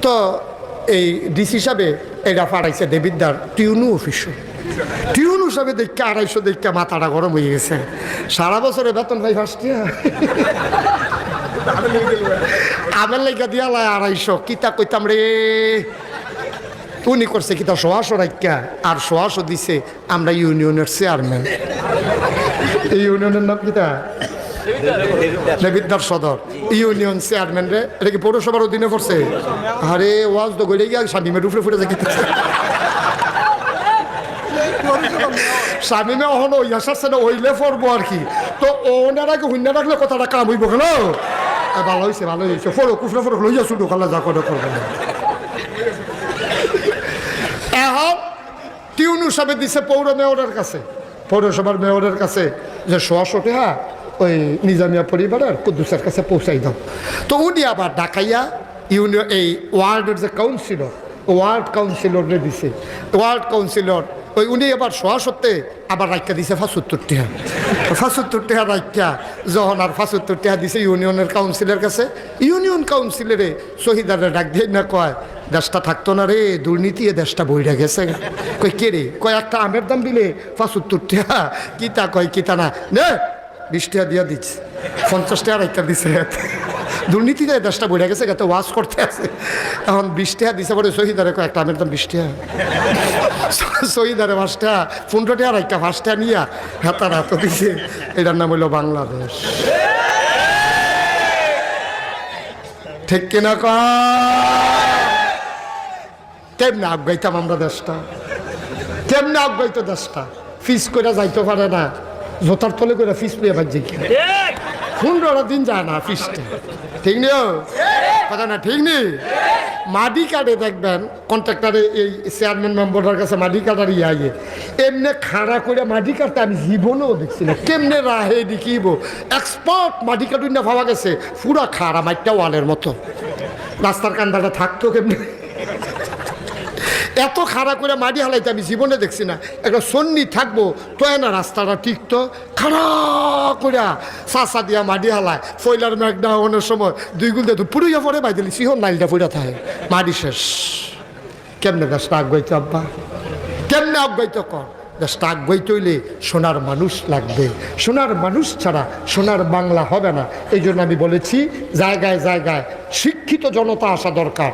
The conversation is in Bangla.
তো এই ডিসি হিসাবে এটা পাঠাইছে দেবিদ্দার টিউনু অফিসে। টিউন হিসাবে দেখে 250 দেখে মাথাটা গরম হয়ে গেছে। সারা বছরে বেতন ভাই ফার্স্টিয়া আমার লেগা দিয়া 250 কিতা কইতাম রে। উনি করছে কিতা 100 রাখা আর 100 দিছে আমরা ইউনিয়নের চেয়ারম্যান। এই ইউনিয়নের নাম কিতা? দেবিদ্দার সদর ইউনিয়ন চেয়ারম্যান রে। এটা কি পৌরসভার অধীনে পড়ছে? আরে ওয়াজ তো গড়ে গিয়া স্বামীমের উপরে ফুটে যায়। স্বামীমে অহন ওই আসার না ওইলে পড়বো আর কি। তো ওনারা কি হুন্না রাখলে কথাটা কাম হইব কেন? ভালো হয়েছে ভালো হয়েছে। ফোরো কুফরা ফোরো লইয়া শুধু খালা যা করে করবে না। এখন টিউন হিসাবে দিছে পৌর মেয়রের কাছে, পৌরসভার মেয়রের কাছে যে 100 টাকা ওই নিজামিয়া পরিবারের কুদ্দুসের কাছে পৌঁছাই দাও। তো উনি আবার ডাকাইয়া ইউনিয়ন এই ওয়ার্ডের যে কাউন্সিলর, ওয়ার্ড কাউন্সিলরে দিছে। ওয়ার্ড কাউন্সিলর ওই উনি আবার 100 আবার রাখা দিছে 75 টাকা। 75 টাকা রাখা যখন আর 75 টাকা দিছে ইউনিয়নের কাউন্সিলের কাছে, ইউনিয়ন কাউন্সিলরে শহীদারে ডাক দিয়ে না কয় দেশটা থাকতো না রে, দুর্নীতি এ দেশটা বইরা গেছে। কই কে রে? কয় একটা আমের দাম দিলে 75 টাকা। কিতা কয় কিতা না নে 20 টাকা দিয়া দিচ্ছে। 50 টাকা রাখা দিছে। দুর্নীতিতে দেশটা বইরা গেছে, এত ওয়াজ করতে আছে। এখন 20 টাকা দিছে পরে শহীদারে কয় একটা আমের দাম 20 টাকা। শহীদারে 5 টাকা 15 টাকা রাখা 5 টাকা নিয়া হাতার হাত দিছে। এটার নাম হইল বাংলাদেশ। ঠিক কিনা কেমনে আগাইতাম আমরা দেশটা? কেমনে আগাইতো দেশটা? ফিস করে যাইতে পারে না, জোতার তলে করে ফিস পেয়ে বাজছে কি 15 দিন যায় না ফিসটা। ঠিক নেই কথা না? ঠিক নেই। মাটি কাটে দেখবেন কন্ট্রাক্টারে এই চেয়ারম্যান মেম্বারের কাছে মাটি কাটার ইয়ে এমনি খাড়া করে মাটি কাটতে আমি জীবনেও দেখছি না। কেমনে রাহে দেখিব এক্সপার্ট মাটি কাটুন না ভাবা গেছে পুরা খাড়া মাটিটা ওয়ালের মতো। রাস্তার কান্দাটা থাকতো কেমনে এত খাড়া করে মাটি হালাইতে আমি জীবনে দেখছি না। একটা সন্নি থাকবো তো না রাস্তাটা টিকতো খাড়া করে চাষা দিয়া মাটি হালায়। ফয়লার মেঘনা অনেক সময় 2 গুণ দিয়ে পুরুইয়া পরে বাই দিলি সিহন নাইলটা পুরা থাকে মাটি শেষ। কেমনে দেশটা আগাইতো আব্বা? কেমনে আগাইতো কর? দেশটা আগাইতে হইলে সোনার মানুষ লাগবে। সোনার মানুষ ছাড়া সোনার বাংলা হবে না। এই জন্য আমি বলেছি জায়গায় জায়গায় শিক্ষিত জনতা আসা দরকার।